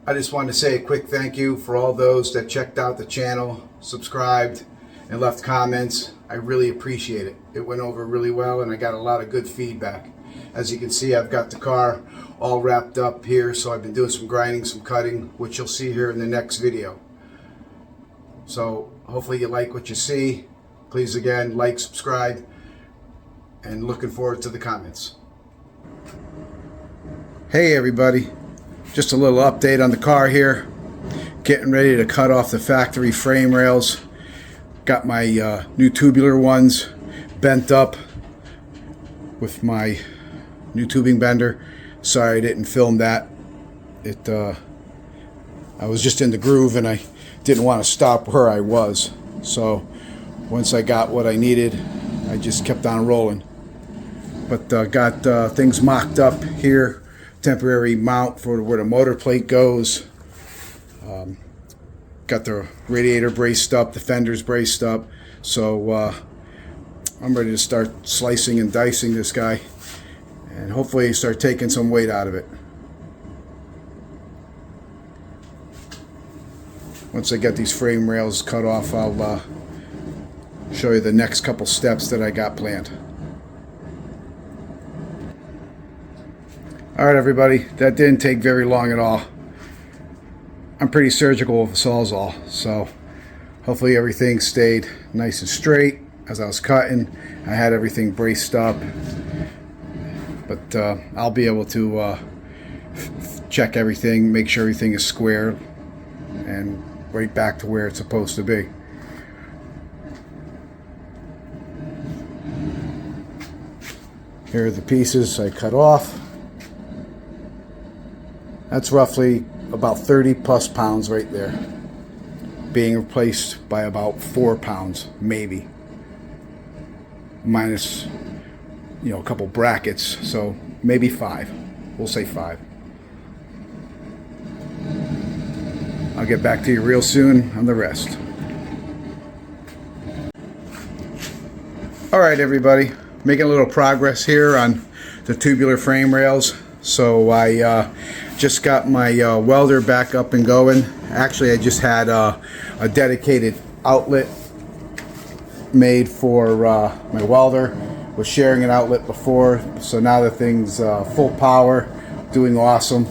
I just wanted to say a quick thank you for all those that checked out the channel, subscribed, and left comments. I really appreciate it. It went over really well and I got a lot of good feedback. As you can see, I've got the car all wrapped up here, so I've been doing some grinding, some cutting, which you'll see here in the next video. So hopefully you like what you see. Please again, like, subscribe, and looking forward to the comments. Hey everybody, just a little update on the car here. Getting ready to cut off the factory frame rails. Got my new tubular ones bent up with my new tubing bender. Sorry I didn't film that. I was just in the groove and I didn't want to stop where I was. So once I got what I needed, I just kept on rolling. But got things mocked up here. Temporary mount for where the motor plate goes. Got the radiator braced up, the fenders braced up. So I'm ready to start slicing and dicing this guy and hopefully start taking some weight out of it. Once I get these frame rails cut off, I'll show you the next couple steps that I got planned. Alright everybody, that didn't take very long at all. I'm pretty surgical with a Sawzall, so hopefully everything stayed nice and straight as I was cutting. I had everything braced up, but I'll be able to check everything, make sure everything is square and right back to where it's supposed to be. Here are the pieces I cut off. That's roughly about 30 plus pounds right there, being replaced by about 4 pounds, maybe, minus, you know, a couple brackets, so maybe 5. We'll say 5. I'll get back to you real soon on the rest. All right, everybody, making a little progress here on the tubular frame rails. So I just got my welder back up and going. Actually, I just had a dedicated outlet made for my welder. Was sharing an outlet before, so now the thing's full power, doing awesome.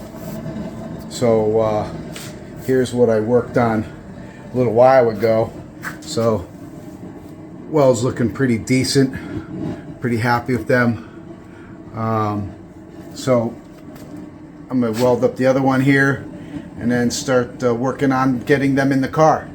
So here's what I worked on a little while ago. So well's looking pretty decent, pretty happy with them. So I'm going to weld up the other one here and then start working on getting them in the car.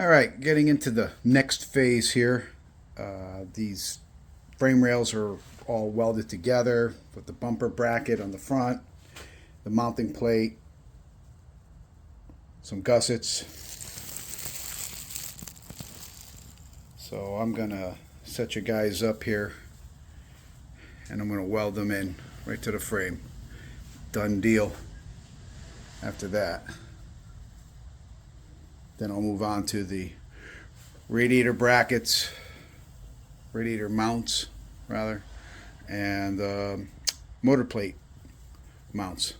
All right, getting into the next phase here. These frame rails are all welded together with the bumper bracket on the front, the mounting plate, some gussets. So I'm gonna set you guys up here and I'm gonna weld them in right to the frame. Done deal. After that, then I'll move on to the radiator brackets, radiator mounts rather, and motor plate mounts.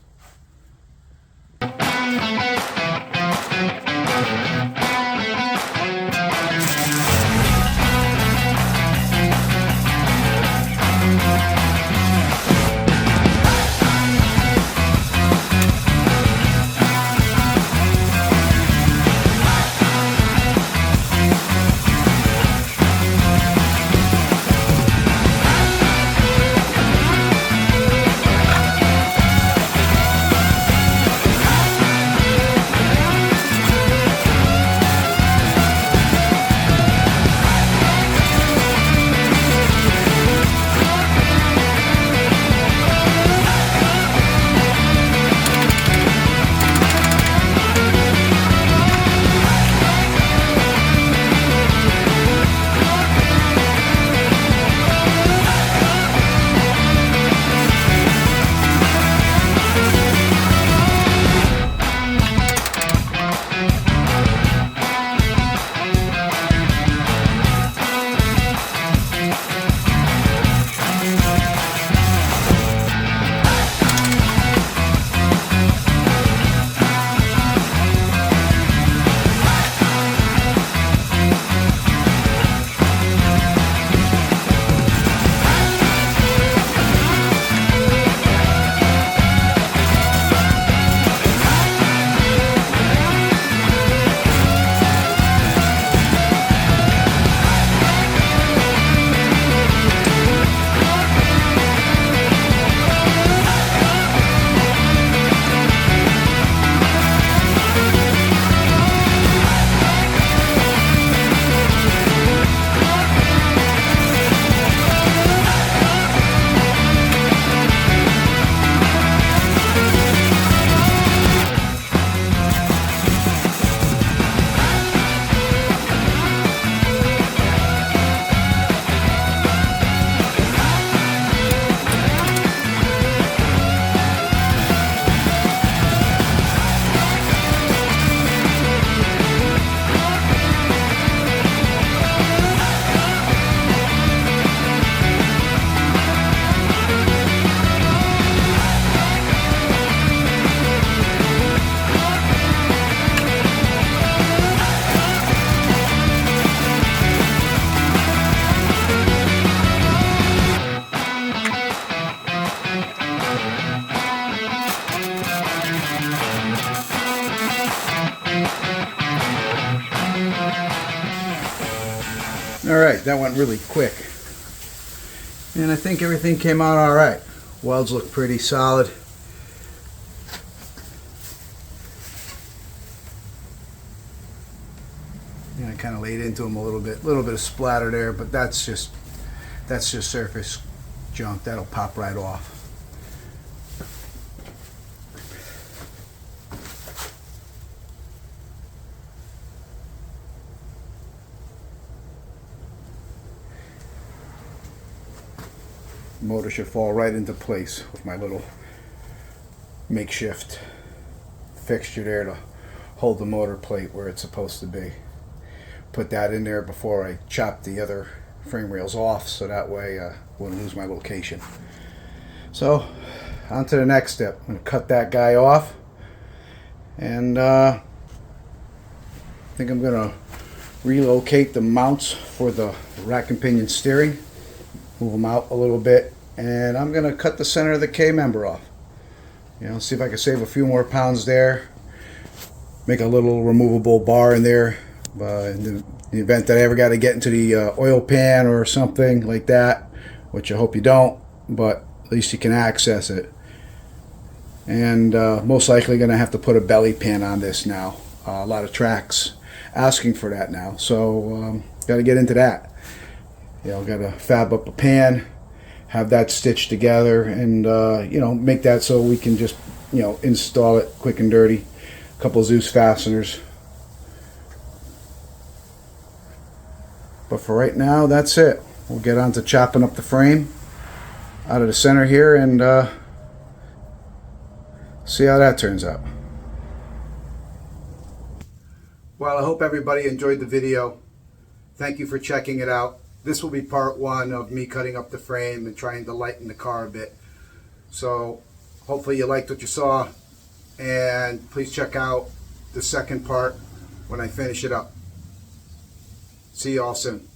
Alright, that went really quick. And I think everything came out alright. Welds look pretty solid. And I kind of laid into them a little bit of splatter there, but that's just surface junk. That'll pop right off. Motor should fall right into place with my little makeshift fixture there to hold the motor plate where it's supposed to be. Put that in there before I chop the other frame rails off, so that way I wouldn't lose my location. So on to the next step. I'm going to cut that guy off, and I think I'm going to relocate the mounts for the rack and pinion steering, move them out a little bit, and I'm going to cut the center of the K-member off. You know, see if I can save a few more pounds there, make a little removable bar in there in the event that I ever got to get into the oil pan or something like that, which I hope you don't, but at least you can access it. And most likely going to have to put a belly pan on this now. A lot of tracks asking for that now. So got to get into that. You know, got to fab up a pan, have that stitched together, and you know, make that so we can just, you know, install it quick and dirty. A couple Zeus fasteners. But for right now, that's it. We'll get on to chopping up the frame out of the center here and see how that turns out. Well, I hope everybody enjoyed the video. Thank you for checking it out. This will be part one of me cutting up the frame and trying to lighten the car a bit. So hopefully you liked what you saw, and please check out the second part when I finish it up. See you all soon.